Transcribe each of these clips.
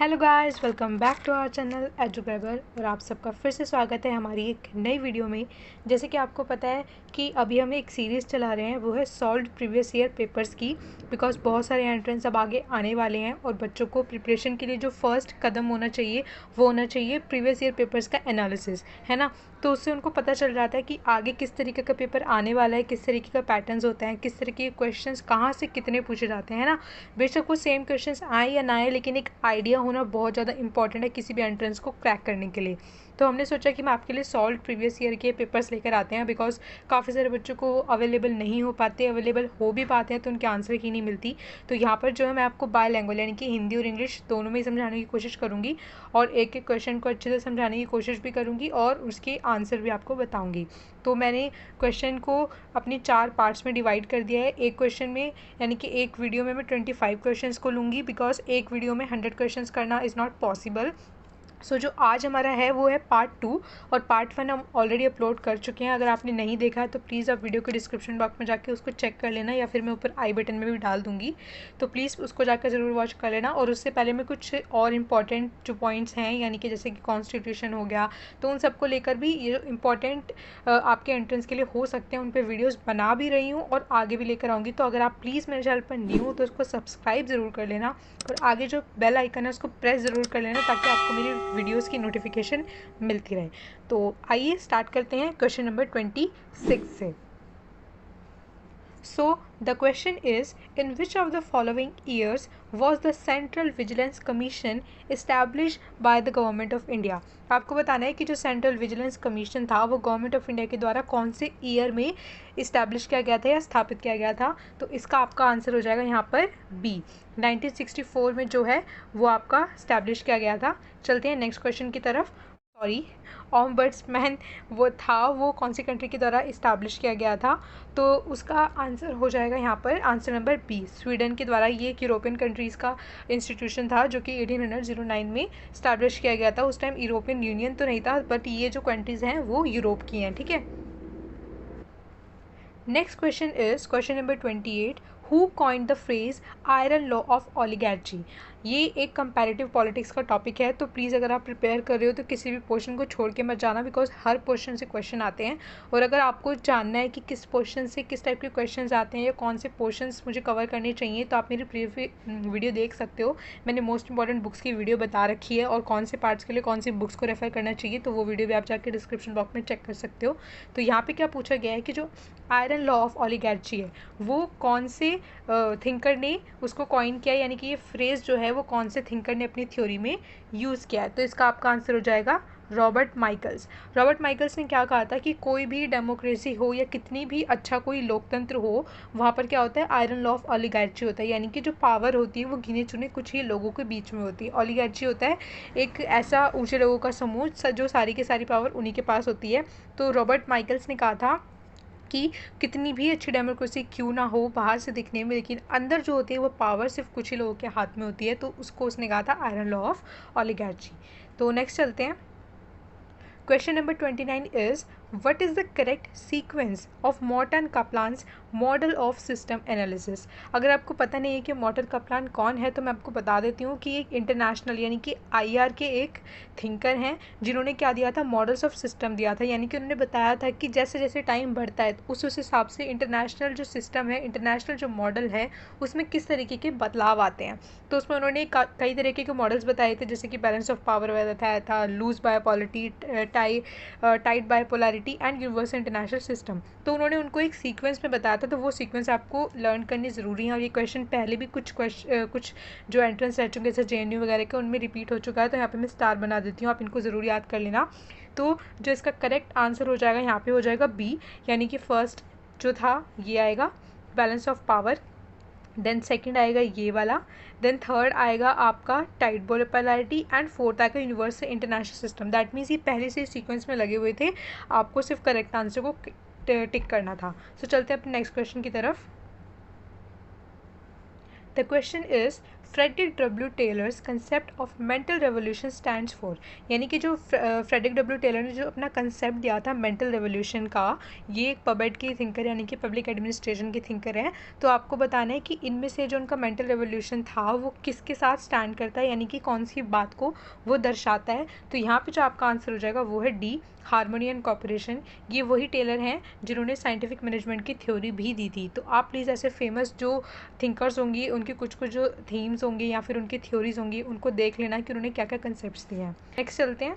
Hello guys, welcome back to our channel Edugriber. और आप सबका फिर से स्वागत है हमारी एक नई वीडियो में। जैसे कि आपको पता है कि अभी हम एक सीरीज़ चला रहे हैं, वो है सॉल्व्ड प्रीवियस ईयर पेपर्स की। बिकॉज बहुत सारे एंट्रेंस अब आगे आने वाले हैं और बच्चों को प्रिपरेशन के लिए जो फर्स्ट कदम होना चाहिए वो होना चाहिए प्रीवियस ईयर पेपर्स का एनालिसिस, है ना। तो उससे उनको पता चल जाता है कि आगे किस तरीके का पेपर आने वाला है, किस तरीके का पैटर्न्स होता है, किस तरीके के क्वेश्चंस कहाँ से कितने पूछे जाते हैं, है ना। बेशक वो सेम क्वेश्चंस आए या ना आए, लेकिन एक आइडिया होना बहुत ज़्यादा इंपॉर्टेंट है किसी भी एंट्रेंस को क्रैक करने के लिए। तो हमने सोचा कि हम आपके लिए सॉल्व प्रीवियस ईयर के पेपर्स लेकर आते हैं। बिकॉज काफ़ी सारे बच्चों को अवेलेबल नहीं हो पाते, अवेलेबल हो भी पाते हैं तो उनके आंसर की नहीं मिलती। तो यहाँ पर जो है मैं आपको बायलैंग्वेज यानी कि हिंदी और इंग्लिश दोनों में ही समझाने की कोशिश करूँगी और एक एक क्वेश्चन को अच्छे से समझाने की कोशिश भी करूँगी और उसके आंसर भी आपको बताऊँगी। तो मैंने क्वेश्चन को अपनी 4 पार्ट्स में डिवाइड कर दिया है। एक क्वेश्चन में यानी कि एक वीडियो में मैं 25 क्वेश्चंस को लूँगी, बिकॉज एक वीडियो में 100 क्वेश्चंस करना इज़ नॉट पॉसिबल। सो जो आज हमारा है वो है पार्ट 2 और पार्ट 1 हम ऑलरेडी अपलोड कर चुके हैं। अगर आपने नहीं देखा है तो प्लीज़ आप वीडियो के डिस्क्रिप्शन बॉक्स में जाके उसको चेक कर लेना, या फिर मैं ऊपर आई बटन में भी डाल दूँगी। तो प्लीज़ उसको जाकर ज़रूर वॉच कर लेना। और उससे पहले मैं कुछ और इम्पॉर्टेंट जो पॉइंट्स हैं, यानी कि जैसे कि कॉन्स्टिट्यूशन हो गया, तो उन सबको लेकर भी ये जो इम्पॉर्टेंट आपके एंट्रेंस के लिए हो सकते हैं उन पर वीडियोज़ बना भी रही हूँ और आगे भी लेकर आऊँगी। तो अगर आप प्लीज़ मेरे चैनल पर न्यू हो तो उसको सब्सक्राइब ज़रूर कर लेना और आगे जो बेल आइकन है उसको प्रेस ज़रूर कर लेना, ताकि आपको मेरी वीडियोस की नोटिफिकेशन मिलती रहे। तो आइए स्टार्ट करते हैं क्वेश्चन नंबर 26 से। So the question is, in which of the following years was the Central Vigilance Commission established by the Government of India? आपको बताना है कि जो सेंट्रल विजिलेंस कमीशन था वो गवर्नमेंट ऑफ इंडिया के द्वारा कौन से ईयर में इस्टेब्लिश किया गया था या स्थापित किया गया था। तो इसका आपका आंसर हो जाएगा यहाँ पर बी, 1964 में जो है वो आपका इस्टेब्लिश किया गया था। चलते हैं नेक्स्ट क्वेश्चन की तरफ। सॉरी, ऑम्बड्समैन वो कौन सी कंट्री के द्वारा इस्टेब्लिश किया गया था। तो उसका आंसर हो जाएगा यहाँ पर आंसर नंबर बी, स्वीडन के द्वारा। ये एक यूरोपियन कंट्रीज़ का इंस्टीट्यूशन था जो कि 1809 में इस्टेब्लिश किया गया था। उस टाइम यूरोपियन यूनियन तो नहीं था, बट ये जो कंट्रीज़ हैं वो यूरोप की हैं, ठीक है। Next question is question number 28, who coined the phrase iron law of oligarchy. ये एक कंपैरेटिव पॉलिटिक्स का टॉपिक है, तो प्लीज़ अगर आप प्रिपेयर कर रहे हो तो किसी भी पोर्शन को छोड़ के मत जाना, बिकॉज हर पोर्शन से क्वेश्चन आते हैं। और अगर आपको जानना है कि किस पोर्शन से किस टाइप के क्वेश्चन आते हैं या कौन से पोर्शंस मुझे कवर करने चाहिए, तो आप मेरी प्रीवियस वीडियो देख सकते हो। मैंने मोस्ट इंपॉर्टेंट बुक्स की वीडियो बता रखी है और कौन से पार्ट्स के लिए कौन सी बुक्स को रेफर करना चाहिए, तो वो वीडियो भी आप जाके डिस्क्रिप्शन बॉक्स में चेक कर सकते हो। तो यहाँ पे क्या पूछा गया है कि जो आयरन लॉ ऑफ ओलिगार्ची है वो कौन से थिंकर ने उसको कॉइन किया, यानी कि ये फ्रेज जो है वो कौन से थिंकर ने अपनी थ्योरी में यूज़ किया है। तो इसका आपका आंसर हो जाएगा रॉबर्ट माइकल्स। रॉबर्ट माइकल्स ने क्या कहा था कि कोई भी डेमोक्रेसी हो या कितनी भी अच्छा कोई लोकतंत्र हो, वहाँ पर क्या होता है, आयरन लॉ ऑफ ओलिगार्ची होता है। यानी कि जो पावर होती है वो गिने चुने कुछ ही लोगों के बीच में होती है। ओलिगार्ची होता है एक ऐसा ऊँचे लोगों का समूह जो सारी की सारी पावर उन्हीं के पास होती है। तो रॉबर्ट माइकल्स ने कहा था कि कितनी भी अच्छी डेमोक्रेसी क्यों ना हो बाहर से दिखने में, लेकिन अंदर जो होती है वो पावर सिर्फ कुछ ही लोगों के हाथ में होती है। तो उसको उसने कहा था आयरन लॉ ऑफ ओलिगार्ची। तो नेक्स्ट चलते हैं। Question number 29 is, what is the correct sequence of Morton Kaplan's model of system analysis. अगर आपको पता नहीं है कि मॉर्टन कपलान कौन है तो मैं आपको बता देती हूँ कि एक इंटरनेशनल यानी कि आईआर के एक थिंकर हैं, जिन्होंने क्या दिया था, मॉडल्स ऑफ सिस्टम दिया था। यानी कि उन्होंने बताया था कि जैसे जैसे टाइम बढ़ता है उस हिसाब से इंटरनेशनल जो सिस्टम है, इंटरनेशनल जो मॉडल है, उसमें किस तरीके के बदलाव आते हैं। तो उसमें उन्होंने कई तरीके के मॉडल्स बताए थे, जैसे कि बैलेंस ऑफ पावर बताया था, loose bipolarity, tight bipolarity and universal international system. तो उन्होंने उनको एक सीक्वेंस में बताया था, तो वो सीक्वेंस आपको लर्न करनी ज़रूरी है। और ये क्वेश्चन पहले भी कुछ जो एंट्रेंस रह चुके जैसे JNU वगैरह के उनमें रिपीट हो चुका है, तो यहाँ पे मैं स्टार बना देती हूँ, आप इनको ज़रूर याद कर लेना। तो जो इसका करेक्ट आंसर हो जाएगा यहाँ पे हो जाएगा बी, यानी कि फर्स्ट जो था ये आएगा balance of power, then second आएगा ये वाला, देन थर्ड आएगा आपका टाइट बायोपोलैरिटी एंड फोर्थ आएगा universal international system. That means ये पहले से सीक्वेंस में लगे हुए थे, आपको सिर्फ करेक्ट आंसर को टिक करना था। सो चलते हैं अपने नेक्स्ट क्वेश्चन की तरफ। The question is, Frederick W Taylor's concept of mental revolution stands for. यानी कि जो फ्रेडरिक डब्ल्यू टेलर ने जो अपना कंसेप्ट दिया था मेंटल रेवोल्यूशन का, ये एक पबेड की थिंकर यानी कि पब्लिक एडमिनिस्ट्रेशन के थिंकर हैं। तो आपको बताना है कि इनमें से जो उनका मेंटल रेवोल्यूशन था वो किसके साथ स्टैंड करता है, यानी कि कौन सी बात को वो दर्शाता है। तो यहाँ पे जो आपका आंसर हो जाएगा वो है डी, हार्मोनी एंड कॉपरेशन। ये वही टेलर हैं जिन्होंने साइंटिफिक मैनेजमेंट की थ्योरी भी दी थी। तो आप प्लीज़ ऐसे फेमस जो थिंकर्स होंगी उनकी कुछ कुछ जो थीम्स होंगी या फिर उनकी थ्योरीज होंगी उनको देख लेना कि उन्होंने क्या क्या कंसेप्ट्स दिए हैं। नेक्स्ट चलते हैं।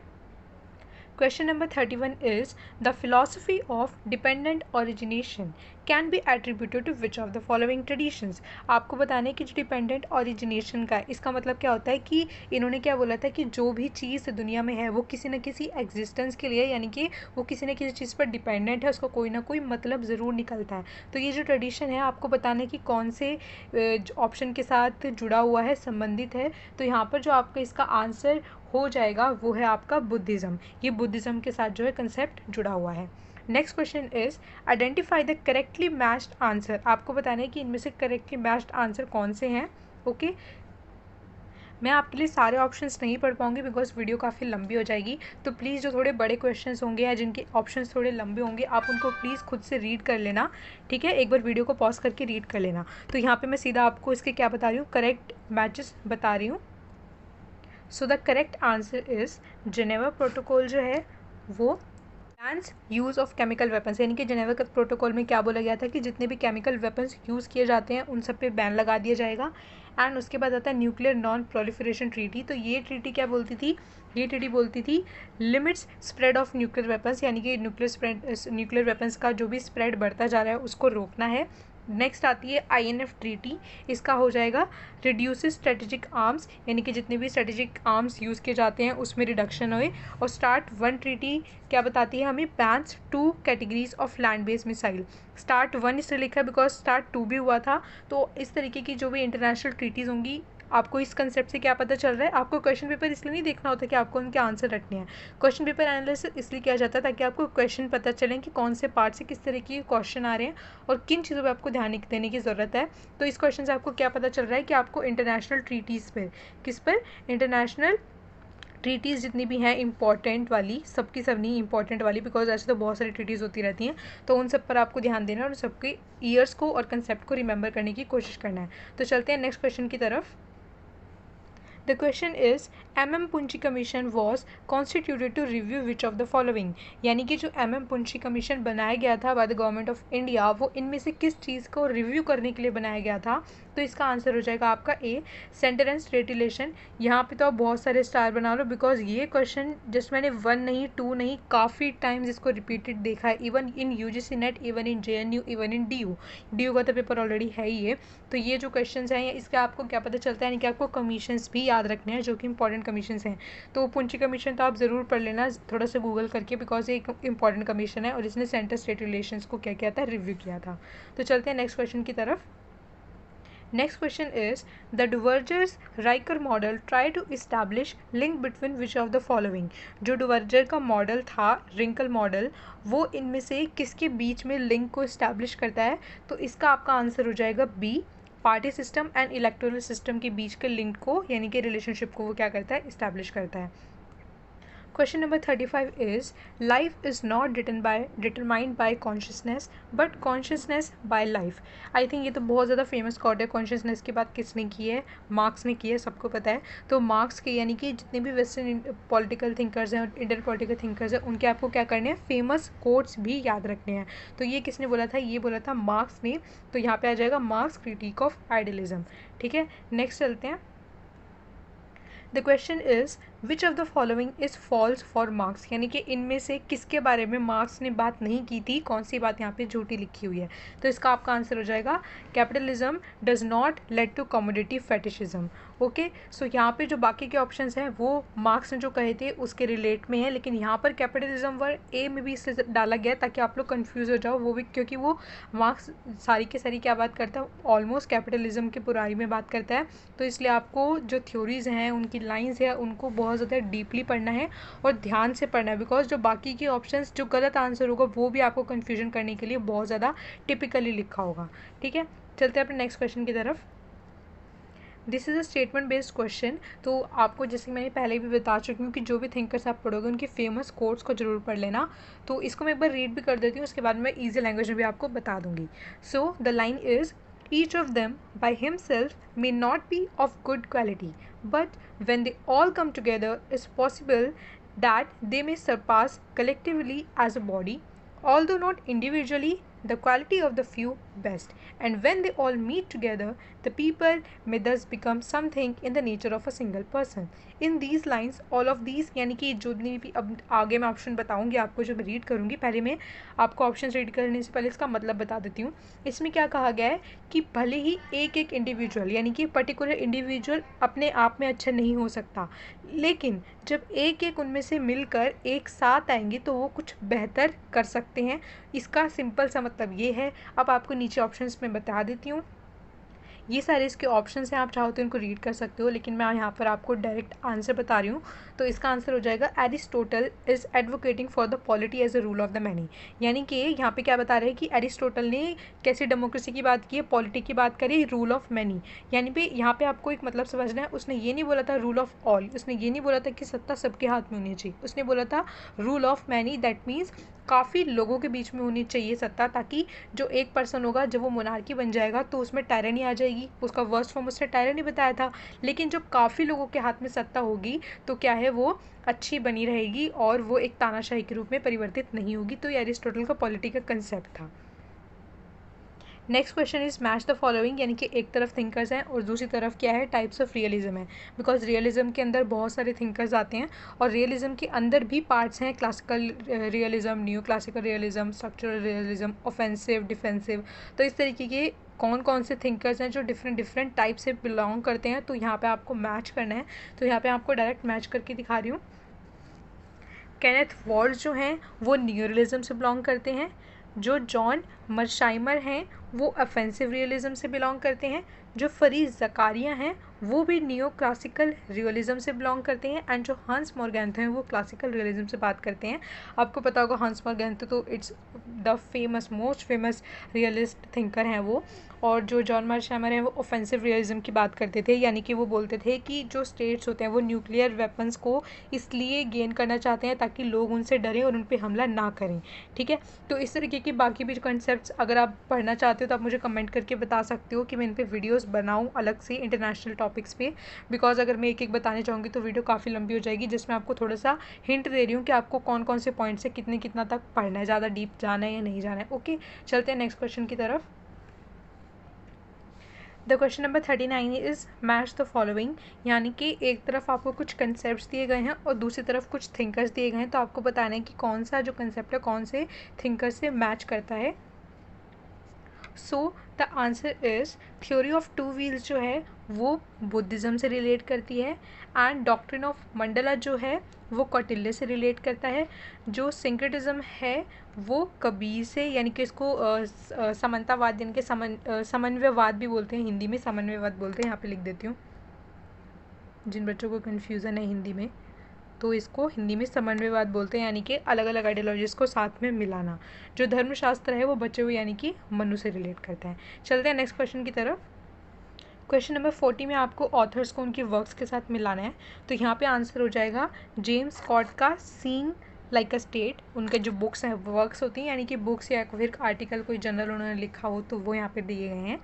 Question number 31 is the philosophy of dependent origination can be attributed to which of the following traditions। आपको बताना है कि जो डिपेंडेंट ओरिजिनेशन का है इसका मतलब क्या होता है कि इन्होंने क्या बोला था कि जो भी चीज़ दुनिया में है वो किसी न किसी एग्जिस्टेंस के लिए, यानी कि वो किसी न किसी चीज़ पर डिपेंडेंट है, उसका कोई ना कोई मतलब ज़रूर निकलता है। तो ये जो ट्रेडिशन है आपको बताना है कि कौन से ऑप्शन के साथ जुड़ा हुआ है, संबंधित है। तो यहाँ पर जो आपका इसका आंसर हो जाएगा वो है आपका बुद्धिज़्म। ये बुद्धिज़्म के साथ जो है कंसेप्ट जुड़ा हुआ है। Next question is identify the correctly matched answer. आपको बताना है कि इनमें से करेक्टली मैच्ड आंसर कौन से हैं। ओके, मैं आपके लिए सारे ऑप्शंस नहीं पढ़ पाऊंगी बिकॉज वीडियो काफ़ी लंबी हो जाएगी। तो प्लीज़ जो थोड़े बड़े क्वेश्चंस होंगे या जिनके ऑप्शंस थोड़े लंबे होंगे आप उनको प्लीज़ खुद से रीड कर लेना, ठीक है। एक बार वीडियो को पॉज करके रीड कर लेना। तो यहाँ पे मैं सीधा आपको इसके क्या बता रही हूँ, करेक्ट मैचेस बता रही हूँ। So the correct answer is Geneva protocol जो है वो bans use of chemical weapons. यानी कि जेनेवा प्रोटोकॉल में क्या बोला गया था कि जितने भी केमिकल वेपन्स यूज़ किए जाते हैं उन सब पे बैन लगा दिया जाएगा। एंड उसके बाद आता है न्यूक्लियर नॉन प्रोलिफरेशन ट्रीटी। तो ये ट्रीटी क्या बोलती थी, ये ट्रीटी बोलती थी limits spread of nuclear weapons, यानी कि न्यूक्लियर वेपन्स का जो भी स्प्रेड बढ़ता जा रहा है उसको रोकना है। नेक्स्ट आती है INF ट्रीटी। इसका हो जाएगा रिड्यूसेस स्ट्रेटेजिक आर्म्स, यानी कि जितने भी स्ट्रेटेजिक आर्म्स यूज़ किए जाते हैं उसमें रिडक्शन होए। और स्टार्ट 1 ट्रीटी क्या बताती है हमें, bans 2 categories of land based missile. Start 1 इसलिए लिखा है बिकॉज स्टार्ट 2 भी हुआ था। तो इस तरीके की जो भी इंटरनेशनल ट्रीटीज़ होंगी, आपको इस कंसेप्ट से क्या पता चल रहा है, आपको क्वेश्चन पेपर इसलिए नहीं देखना होता कि आपको उनके आंसर रटने हैं। क्वेश्चन पेपर एनालिसिस इसलिए किया जाता है ताकि आपको क्वेश्चन पता चलें कि कौन से पार्ट से किस तरीके के क्वेश्चन आ रहे हैं और किन चीज़ों पर आपको ध्यान देने की ज़रूरत है। तो इस क्वेश्चन से आपको क्या पता चल रहा है कि आपको इंटरनेशनल ट्रीटीज़ पर, किस पर, इंटरनेशनल ट्रीटीज़ जितनी भी हैं इंपॉर्टेंट वाली, सबकी सब नहीं इंपॉर्टेंट वाली, बिकॉज ऐसे तो बहुत सारी ट्रीटीज़ होती रहती हैं। तो उन सब पर आपको ध्यान देना है और सबके ईयर्स को और कंसेप्ट को रिमेंबर करने की कोशिश करना है। तो चलते हैं नेक्स्ट क्वेश्चन की तरफ। The question is MM Punchi Commission was constituted to review which of the following। यानी कि जो MM Punchi Commission बनाया गया था by the government of India वो इनमें से किस चीज़ को रिव्यू करने के लिए बनाया गया था। तो इसका आंसर हो जाएगा आपका ए, सेंटेंस रेटिलेशन। यहाँ पे तो आप बहुत सारे स्टार बना लो बिकॉज ये क्वेश्चन जस्ट मैंने 1 नहीं 2 नहीं काफ़ी टाइम्स इसको रिपीटेड देखा है, even in UGC net, even in JNU, even in DU का तो पेपर ऑलरेडी है ही है। तो ये जो क्वेश्चन हैं इसका आपको क्या पता चलता है, यानी कि आपको कमीशंस भी याद रखने हैं जो कि इंपॉर्टेंट कमीशंस हैं। तो पुंची कमीशन तो आप ज़रूर पढ़ लेना थोड़ा सा गूगल करके बिकॉज ये एक इंपॉर्टेंट कमीशन है और इसने सेंटर स्टेट रिलेशंस को क्या किया था, रिव्यू किया था। तो चलते हैं नेक्स्ट क्वेश्चन की तरफ। Next question is the Duverger's Riker model try to establish link between which of the following। जो डुवर्जर का मॉडल था, रिंकल मॉडल, वो इनमें से किसके बीच में लिंक को इस्टेब्लिश करता है। तो इसका आपका आंसर हो जाएगा B, party system and electoral system के बीच के लिंक को, यानी कि रिलेशनशिप को वो क्या करता है, इस्टेब्लिश करता है। Question number 35 is life is not determined by consciousness but consciousness by life। I think ये तो बहुत ज़्यादा फेमस कोट है। कॉन्शियसनेस की बात किसने की है, मार्क्स ने की है, सबको पता है। तो मार्क्स के यानी कि जितने भी वेस्टर्न पॉलिटिकल थिंकर्स हैं और इंडियन पॉलिटिकल थिंकर्स हैं उनके आपको क्या करने हैं, फेमस कोट्स भी याद रखने हैं। तो ये किसने बोला था, ये बोला था मार्क्स ने। तो यहाँ पे आ जाएगा मार्क्स क्रिटिक ऑफ आइडियलिज्म, ठीक है। नेक्स्ट चलते हैं। The question is which of the following is false for Marx. यानी कि इनमें से किसके बारे में मार्क्स ने बात नहीं की थी, कौन सी बात यहाँ पे झूठी लिखी हुई है। तो इसका आपका आंसर हो जाएगा capitalism does not lead to commodity fetishism. Okay, so यहाँ पे जो बाकी के ऑप्शंस हैं वो मार्क्स ने जो कहे थे उसके रिलेट में है, लेकिन यहाँ पर कैपिटलिज्म वर्ड ए में भी इसलिए डाला गया ताकि आप लोग कंफ्यूज हो जाओ, वो भी क्योंकि वो मार्क्स सारी की सारी क्या बात करता है, ऑलमोस्ट कैपिटलिज्म के बुराई में बात करता है। तो इसलिए आपको जो थ्योरीज़ हैं उनकी लाइंस है उनको बहुत ज़्यादा डीपली पढ़ना है और ध्यान से पढ़ना है, बिकॉज जो बाकी के ऑप्शंस जो गलत आंसर होगा वो भी आपको कन्फ्यूजन करने के लिए बहुत ज़्यादा टिपिकली लिखा होगा, ठीक है। चलते हैं अपने नेक्स्ट क्वेश्चन की तरफ। This is a statement based question. तो आपको जैसे मैंने पहले भी बता चुकी हूँ कि जो भी थिंकर्स आप पढ़ोगे उनके फेमस कोट्स को जरूर पढ़ लेना। तो इसको मैं एक बार रीड भी कर देती हूँ, उसके बाद मैं ईजी लैंग्वेज में भी आपको बता दूँगी। So the line is, each of them by himself may not be of good quality, but when they all come together, it's possible that they may surpass collectively as a body, although not individually, the quality of the few best. And when they all meet together, the people may thus become something in the nature of a single person. In these lines, all of these, यानी कि जो भी अब आगे मैं option बताऊंगी आपको, जो मैं रीड करूंगी, पहले मैं आपको ऑप्शन रीड करने से पहले इसका मतलब बता देती हूँ। इसमें क्या कहा गया है कि भले ही एक एक इंडिविजुअल, यानी कि पर्टिकुलर इंडिविजुअल अपने आप में अच्छा नहीं हो सकता, लेकिन जब एक एक उनमें से मिलकर एक साथ आएंगे तो वो कुछ बेहतर कर सकते हैं। इसका सिंपल सा मतलब ये है। अब आपको नीचे ऑप्शंस में बता देती हूँ। ये सारे इसके ऑप्शंस हैं, आप चाहो तो इनको रीड कर सकते हो, लेकिन मैं यहाँ पर आपको डायरेक्ट आंसर बता रही हूँ। तो इसका आंसर हो जाएगा, Aristotle is advocating for the polity as a rule of the many. यानी कि यहाँ पे क्या बता रहे हैं कि एरिस्टोटल ने कैसी डेमोक्रेसी की बात की है, पॉलिटी की बात करी, रूल ऑफ मैनी। यानी पे यहाँ पे आपको एक मतलब समझना है, उसने ये नहीं बोला था रूल ऑफ ऑल, उसने ये नहीं बोला था कि सत्ता सबके हाथ में होनी चाहिए, उसने बोला था rule of many. That means काफ़ी लोगों के बीच में होनी चाहिए सत्ता, ताकि जो एक पर्सन होगा जब वो मोनार्की बन जाएगा तो उसमें टायरनी आ जाएगी। उसका वर्स्ट फॉर्म उसने टायरनी बताया था, लेकिन जब काफ़ी लोगों के हाथ में सत्ता होगी तो क्या है, वो अच्छी बनी रहेगी और वो एक तानाशाही के रूप में परिवर्तित नहीं होगी। तो ये एरिस्टोटल का पॉलिटी का कंसेप्ट था। Next question is match the following, यानी कि एक तरफ थिंकर्स हैं और दूसरी तरफ क्या है, टाइप्स ऑफ रियलिज्म है। बिकॉज रियलिज्म के अंदर बहुत सारे थिंकर्स आते हैं और रियलिज्म के अंदर भी पार्ट्स हैं, classical realism, new classical realism, structural realism, offensive, defensive. तो इस तरीके के कौन कौन से थिंकर्स हैं जो डिफरेंट डिफरेंट टाइप से बिलोंग करते हैं, तो यहाँ पे आपको मैच करना है। तो यहाँ पे आपको डायरेक्ट मैच करके दिखा रही हूँ। केनेथ वॉल्ट जो हैं वो न्यूरलिज्म से बिलोंग करते हैं। जो जॉन मर्शाइमर हैं वो ऑफेंसिव रियलिज्म से बिलोंग करते हैं। जो फरीद ज़कारिया हैं वो भी नियो क्लासिकल रियलिज्म से बिलोंग करते हैं। एंड जो हंस मोरगैंथो हैं वो क्लासिकल रियलिज्म से बात करते हैं। आपको पता होगा हंस मोरगैंथो तो it's the famous, most famous realist thinker हैं वो। और जो जॉन मर्शाइमर हैं वो ऑफेंसिव रियलिज्म की बात करते थे, यानी कि वो बोलते थे कि जो स्टेट्स होते हैं वो न्यूक्लियर वेपन्स को इसलिए गेन करना चाहते हैं ताकि लोग उनसे डरें और उन पर हमला ना करें। ठीक है, तो इस तरीके की बाकी भी कंसेप्ट्स अगर आप पढ़ना चाहते हो तो आप मुझे कमेंट करके बता सकते हो कि मैं इन पे वीडियोस बनाऊं अलग से इंटरनेशनल टॉपिक्स पे। बिकॉज अगर मैं एक एक बताने चाहूँगी तो वीडियो काफ़ी लंबी हो जाएगी, जिसमें आपको थोड़ा सा हिंट दे रही हूँ कि आपको कौन कौन से पॉइंट से कितना तक पढ़ना है, ज़्यादा डीप जाना है या नहीं जाना है। ओके, चलते हैं नेक्स्ट क्वेश्चन की तरफ। The question number 39 is match the following, यानी कि एक तरफ आपको कुछ कंसेप्ट दिए गए हैं और दूसरी तरफ कुछ थिंकर्स दिए गए हैं, तो आपको बताना है कि कौन सा जो कंसेप्ट है कौन से थिंकर से मैच करता है। So the answer is, theory of two wheels जो है वो बुद्धिज़्म से रिलेट करती है। एंड डॉक्ट्रिन ऑफ मंडला जो है वो कौटिल्य से रिलेट करता है। जो सिंक्रेटिज्म है वो कबीर से, यानी कि इसको समन्तावाद यानी कि समन्वयवाद भी बोलते हैं, हिंदी में समन्वयवाद बोलते हैं। यहाँ पे लिख देती हूँ जिन बच्चों को कन्फ्यूज़न है हिंदी में, तो इसको हिंदी में समन्वयवाद बोलते हैं, यानी कि अलग अलग आइडियोलॉजीज़ को साथ में मिलाना। जो धर्मशास्त्र है वो बचे हुए यानी कि मनु से रिलेट करता है। चलते हैं नेक्स्ट क्वेश्चन की तरफ। क्वेश्चन नंबर 40 में आपको ऑथर्स को उनकी वर्क्स के साथ मिलाना है। तो यहाँ पे आंसर हो जाएगा जेम्स स्कॉट का सीइंग लाइक अ स्टेट। उनके जो बुक्स हैं, वर्क्स होती हैं, यानी कि बुक्स या फिर आर्टिकल कोई जर्नल उन्होंने लिखा हो तो वो यहाँ पे दिए गए हैं।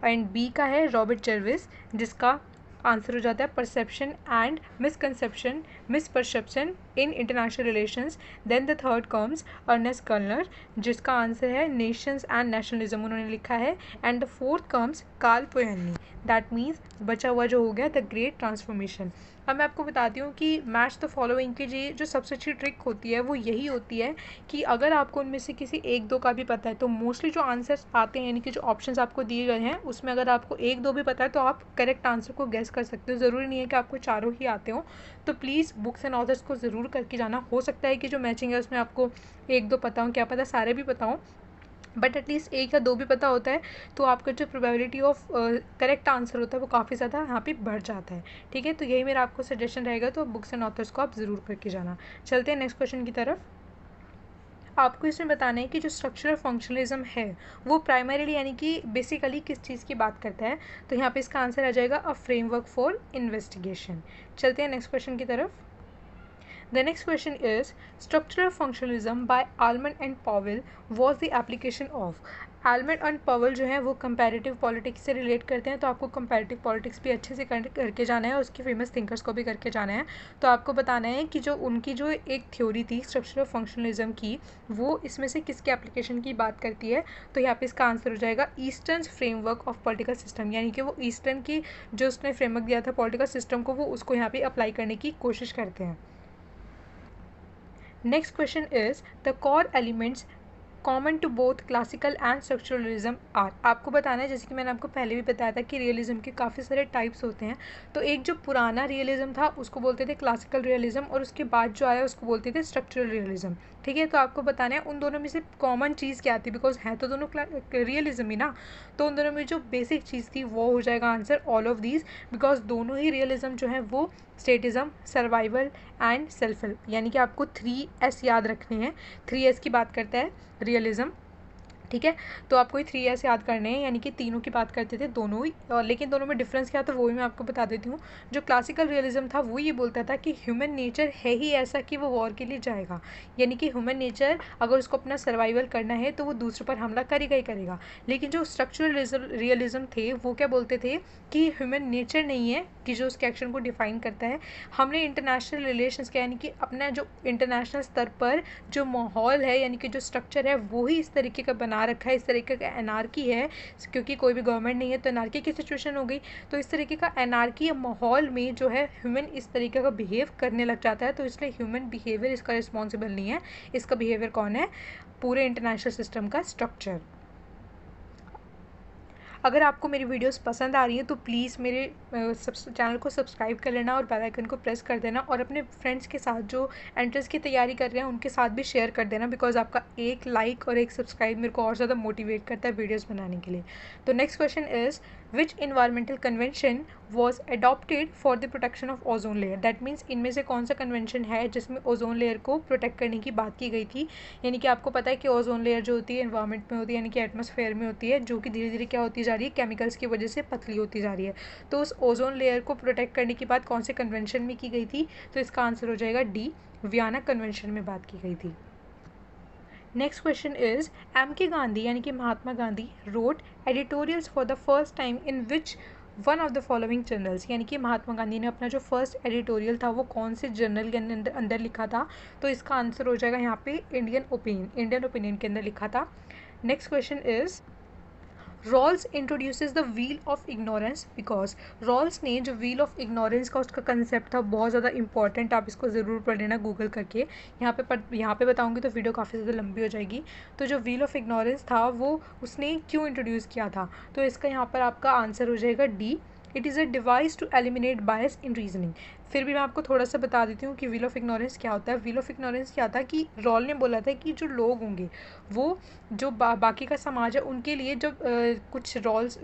एंड बी का है रॉबर्ट जर्विस, जिसका आंसर हो जाता है perception and misconception, misperception in international relations. Then the third comes Ernest Gellner, जिसका आंसर है नेशंस एंड नेशनलिज्म, उन्होंने लिखा है। And the fourth comes Karl Polanyi, that means बचा हुआ जो हो गया द ग्रेट ट्रांसफॉर्मेशन। अब मैं आपको बताती हूँ कि मैच द फॉलोइंग की जो सबसे अच्छी ट्रिक होती है वो यही होती है कि अगर आपको उनमें से किसी एक दो का भी पता है तो मोस्टली जो आंसर्स आते हैं, यानी कि जो ऑप्शंस आपको दिए गए हैं उसमें अगर आपको एक दो भी पता है तो आप करेक्ट आंसर को गेस कर सकते हो। ज़रूरी नहीं है कि आपको चारों ही आते हो। तो प्लीज़ बुक्स एंड ऑथर्स को ज़रूर करके जाना। हो सकता है कि जो मैचिंग है उसमें आपको एक दो पता हो, क्या पता सारे भी पता हो, बट एटलीस्ट एक या दो भी पता होता है तो आपका जो प्रोबेबिलिटी ऑफ करेक्ट आंसर होता है वो काफ़ी ज़्यादा यहाँ पे बढ़ जाता है। ठीक है, तो यही मेरा आपको सजेशन रहेगा, तो बुक्स एंड ऑथर्स को आप ज़रूर करके जाना। चलते हैं नेक्स्ट क्वेश्चन की तरफ। आपको इसमें बताना है कि जो स्ट्रक्चरल फंक्शनलिज्म है वो प्राइमरीली यानी कि बेसिकली किस चीज़ की बात करता है। तो यहाँ पे इसका आंसर आ जाएगा अ फ्रेमवर्क फॉर इन्वेस्टिगेशन। चलते हैं नेक्स्ट क्वेश्चन की तरफ। The next question is structural functionalism by Almond and Powell was the application of। Almond and Powell जो है वो कंपैरेटिव पॉलिटिक्स से रिलेट करते हैं, तो आपको कंपैरेटिव पॉलिटिक्स भी अच्छे से करके जाना है, उसके फेमस थिंकर्स को भी करके जाना है। तो आपको बताना है कि जो उनकी जो एक थ्योरी थी स्ट्रक्चरल फंक्शनलिज्म की, वो इसमें से किसके एप्लीकेशन की बात करती है। तो यहाँ पे इसका आंसर हो जाएगा eastern framework of political system, यानी कि वो ईस्टर्न की जो उसने फ्रेमवर्क दिया था पॉलिटिकल सिस्टम को, वो उसको यहाँ पे अप्लाई करने की कोशिश करते हैं। Next question is the core elements common to both classical and structuralism are. आपको बताना है, जैसे कि मैंने आपको पहले भी बताया था कि रियलिज्म के काफ़ी सारे टाइप्स होते हैं। तो एक जो पुराना रियलिज्म था उसको बोलते थे क्लासिकल रियलिज्म, और उसके बाद जो आया उसको बोलते थे स्ट्रक्चरल रियलिज्म। ठीक है, तो आपको बताना है उन दोनों में से कॉमन चीज़ क्या थी, बिकॉज है तो दोनों रियलिज्म ही ना। तो उन दोनों में जो बेसिक चीज़ थी वो हो जाएगा answer all of these, because दोनों ही रियलिज्म जो है वो statism, survival and self help, यानी कि आपको 3S याद रखने हैं। 3S की बात करता है रियलिज्म। ठीक है, तो आपको ये 3S याद करने हैं, यानी कि तीनों की बात करते थे दोनों ही, और लेकिन दोनों में डिफरेंस क्या था वो भी मैं आपको बता देती हूँ। जो क्लासिकल रियलिज्म था वो ये बोलता था कि ह्यूमन नेचर है ही ऐसा कि वो वॉर के लिए जाएगा, यानी कि ह्यूमन नेचर अगर उसको अपना सर्वाइवल करना है तो वो दूसरों पर हमला करेगा ही करेगा। लेकिन जो स्ट्रक्चरल रियलिज्म थे वो क्या बोलते थे कि ह्यूमन नेचर नहीं है कि जो उसके एक्शन को डिफाइन करता है, हमने इंटरनेशनल रिलेशंस का, यानी कि अपना जो इंटरनेशनल स्तर पर जो माहौल है, यानी कि जो स्ट्रक्चर है वो ही इस तरीके का बना रखा है, इस तरीके का एनार्की है, क्योंकि कोई भी गवर्नमेंट नहीं है तो एनार्की की सिचुएशन हो गई। तो इस तरीके का एनार्की या माहौल में जो है ह्यूमन इस तरीके का बिहेव करने लग जाता है, तो इसलिए ह्यूमन बिहेवियर इसका रिस्पॉन्सिबल नहीं है। इसका बिहेवियर कौन है? पूरे इंटरनेशनल सिस्टम का स्ट्रक्चर। अगर आपको मेरी वीडियोस पसंद आ रही हैं तो प्लीज़ मेरे चैनल को सब्सक्राइब कर लेना और बेल आइकन को प्रेस कर देना, और अपने फ्रेंड्स के साथ जो एंट्रेंस की तैयारी कर रहे हैं उनके साथ भी शेयर कर देना, बिकॉज आपका एक लाइक और एक सब्सक्राइब मेरे को और ज़्यादा मोटिवेट करता है वीडियोज़ बनाने के लिए। तो next question is which environmental convention was adopted for the protection of ozone layer. That means इनमें से कौन सा कन्वेंशन है जिसमें ओजोन लेयर को प्रोटेक्ट करने की बात की गई थी। यानी कि आपको पता है कि ओजोन लेयर जो होती है एनवायरनमेंट में होती है, यानी कि एटमॉस्फेयर में होती है, जो कि धीरे धीरे क्या होती जा रही है, केमिकल्स की वजह से पतली होती जा रही है। तो उस ओजोन लेयर को प्रोटेक्ट करने की बात कौन से कन्वेंशन में की गई थी? तो इसका आंसर हो जाएगा डी, वियना कन्वेंशन में बात की गई थी। Next question is M.K. Gandhi यानी कि Mahatma Gandhi wrote editorials for the first time in which one of the following journals. यानी कि महात्मा गांधी ने अपना जो फर्स्ट एडिटोरियल था वो कौन से जर्नल के अंदर लिखा था? तो इसका आंसर हो जाएगा यहाँ पे इंडियन ओपिनियन के अंदर लिखा था। Next question is Rawls introduces the wheel of ignorance, because Rawls ने जो व्हील ऑफ इग्नोरेंस का उसका कंसेप्ट था बहुत ज़्यादा इंपॉर्टेंट, आप इसको ज़रूर पढ़ लेना गूगल करके। यहाँ पे बताऊँगी तो वीडियो काफ़ी ज़्यादा लंबी हो जाएगी। तो जो व्हील ऑफ इग्नोरेंस था वो उसने क्यों इंट्रोड्यूस किया था? तो इसका यहाँ पर आपका आंसर हो जाएगा D, it is a device to eliminate bias in reasoning. फिर भी मैं आपको थोड़ा सा बता देती हूँ कि व्हील ऑफ इग्नोरेंस क्या होता है। व्हील ऑफ इग्नोरेंस क्या था कि रॉल ने बोला था कि जो लोग होंगे वो जो बाकी का समाज है उनके लिए जब कुछ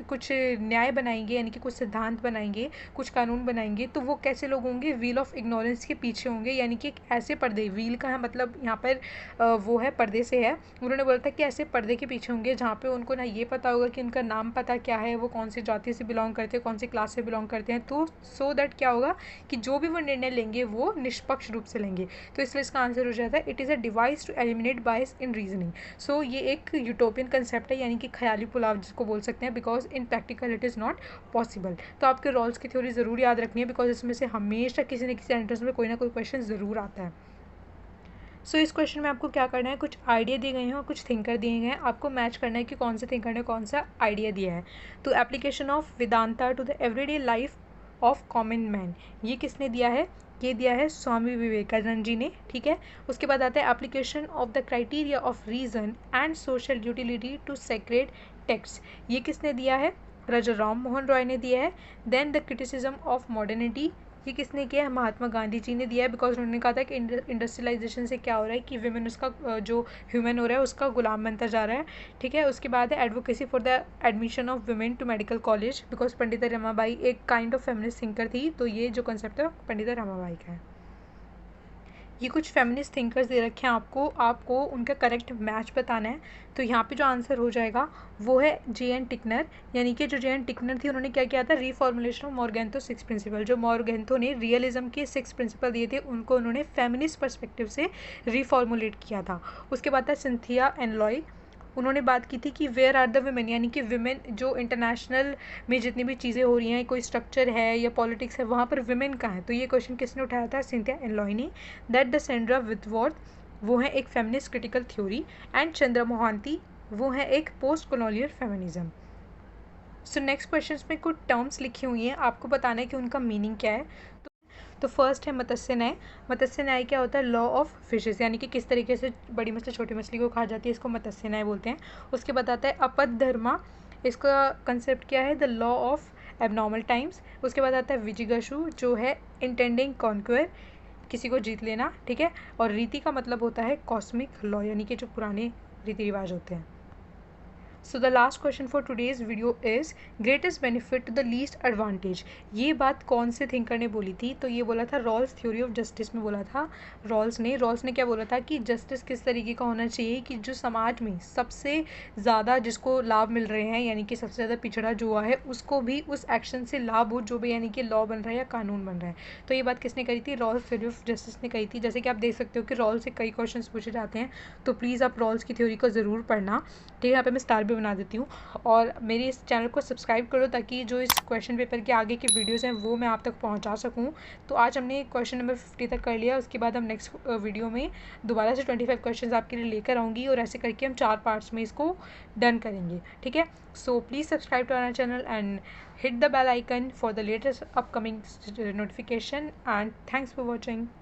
कुछ न्याय बनाएंगे, यानी कि कुछ सिद्धांत बनाएंगे, कुछ कानून बनाएंगे, तो वो कैसे लोग होंगे? व्हील ऑफ इग्नोरेंस के पीछे होंगे, यानी कि एक ऐसे पर्दे, व्हील का है मतलब यहाँ पर वो है पर्दे से है। उन्होंने बोला था कि ऐसे पर्दे के पीछे होंगे जहाँ पे उनको ना ये पता होगा कि उनका नाम पता क्या है, वो कौन सी जाति से बिलोंग करते हैं, कौन सी क्लास से बिलोंग करते हैं, तो सो दैट क्या होगा कि जो भी वो निर्णय लेंगे वो निष्पक्ष रूप से लेंगे। तो इसलिए इसका आंसर हो जाता है it is a device to eliminate bias in reasoning. So ये एक यूटोपियन कंसेप्ट है, यानी कि ख्याली पुलाव जिसको बोल सकते हैं, because in practical it is not possible. तो आपके रॉल्स की थ्योरी ज़रूर याद रखनी है, बिकॉज इसमें से हमेशा किसी न किसी एंट्रेंस में कोई ना कोई क्वेश्चन ज़रूर आता है। सो इस क्वेश्चन में आपको क्या करना है, कुछ आइडिया दिए गए हैं और कुछ थिंकर दिए गए हैं, आपको मैच करना है कि कौन से थिंकर ने कौन सा आइडिया दिया है। तो application of Vedanta to the everyday life of common man, ये किसने दिया है? ये दिया है स्वामी विवेकानंद जी ने। ठीक है, उसके बाद आता है application of the criteria of reason and social utility to sacred text, ये किसने दिया है? राजा राम मोहन रॉय ने दिया है। Then the criticism of modernity, ये किसने किया है? महात्मा गांधी जी ने दिया है, बिकॉज उन्होंने कहा था कि इंडस्ट्रियलाइजेशन से क्या हो रहा है कि विमेन उसका जो ह्यूमन हो रहा है उसका गुलाम बनता जा रहा है। ठीक है, उसके बाद है advocacy for the admission of women to medical college, because Pandita Ramabai एक काइंड ऑफ फेमिनिस्ट थिंकर थी, तो ये जो कंसेप्ट है पंडिता रमाबाई का है। ये कुछ फेमिनिस्ट थिंकर्स दे रखे हैं आपको उनका करेक्ट मैच बताना है। तो यहाँ पे जो आंसर हो जाएगा वो है जे.एन. टिकनर। यानी कि जो जे.एन. टिकनर थी उन्होंने क्या किया था, रीफॉर्मुलेशन ऑफ मोरगेंथो 6 प्रिंसिपल। जो मोरगेंथो ने रियलिज्म के 6 प्रिंसिपल दिए थे उनको उन्होंने फेमिनिस्ट पर्सपेक्टिव से रीफॉर्मुलेट किया था। उसके बाद था सिंथिया एनलॉय। उन्होंने बात की थी कि वेयर आर द वुमेन, यानी कि विमेन जो इंटरनेशनल में जितनी भी चीज़ें हो रही हैं, कोई स्ट्रक्चर है या पॉलिटिक्स है, वहाँ पर विमेन कहाँ है। तो ये क्वेश्चन किसने उठाया था, सिंथिया एनलॉय ने। दैट द सेंड्रा विथवर्थ, वो है एक feminist critical theory. And Chandra Mohanty, वो है एक post colonial feminism. So next question में कुछ टर्म्स लिखी हुई हैं, आपको बताना है कि उनका मीनिंग क्या है। तो फर्स्ट है मत्स्य न्याय। मत्स्य न्याय क्या होता है, लॉ ऑफ फिशेस, यानी कि किस तरीके से बड़ी मछली छोटी मछली को खा जाती है, इसको मत्स्य न्याय बोलते हैं। उसके बाद आता है अपधर्मा, इसका कंसेप्ट क्या है, the law of abnormal times. उसके बाद आता है विजिगशु, जो है इंटेंडिंग कॉन्क्वेयर, किसी को जीत लेना, ठीक है। और रीति का मतलब होता है कॉस्मिक लॉ, यानी कि जो पुराने रीति रिवाज होते हैं। So the last question for today's video is greatest benefit to the least advantage. ये बात कौन से थिंकर ने बोली थी, तो ये बोला था रॉल्स थ्योरी ऑफ जस्टिस में बोला था रॉल्स ने क्या बोला था कि जस्टिस किस तरीके का होना चाहिए कि जो समाज में सबसे ज़्यादा जिसको लाभ मिल रहे हैं, यानी कि सबसे ज़्यादा पिछड़ा जो हुआ है उसको भी उस एक्शन से लाभ हो, जो भी यानी कि लॉ बन रहा है या कानून बन रहा है। तो ये बात किसने कही थी, रॉल्स थ्योरी ऑफ जस्टिस ने कही थी। जैसे कि आप देख सकते हो कि रॉल्स से कई क्वेश्चन पूछे जाते हैं, तो प्लीज़ आप रॉल्स की थ्योरी को ज़रूर पढ़ना, ठीक है। यहाँ पे मैं स्टार भी बना देती हूँ। और मेरे इस चैनल को सब्सक्राइब करो ताकि जो इस क्वेश्चन पेपर के आगे के वीडियोज़ हैं वो मैं आप तक पहुँचा सकूँ। तो आज हमने क्वेश्चन नंबर 50 तक कर लिया। उसके बाद हम नेक्स्ट वीडियो में दोबारा से 25 क्वेश्चन आपके लिए लेकर आऊँगी, और ऐसे करके हम 4 पार्ट्स में इसको डन करेंगे, ठीक है। So please subscribe to our channel and hit the bell icon for the latest upcoming notification, and thanks for watching.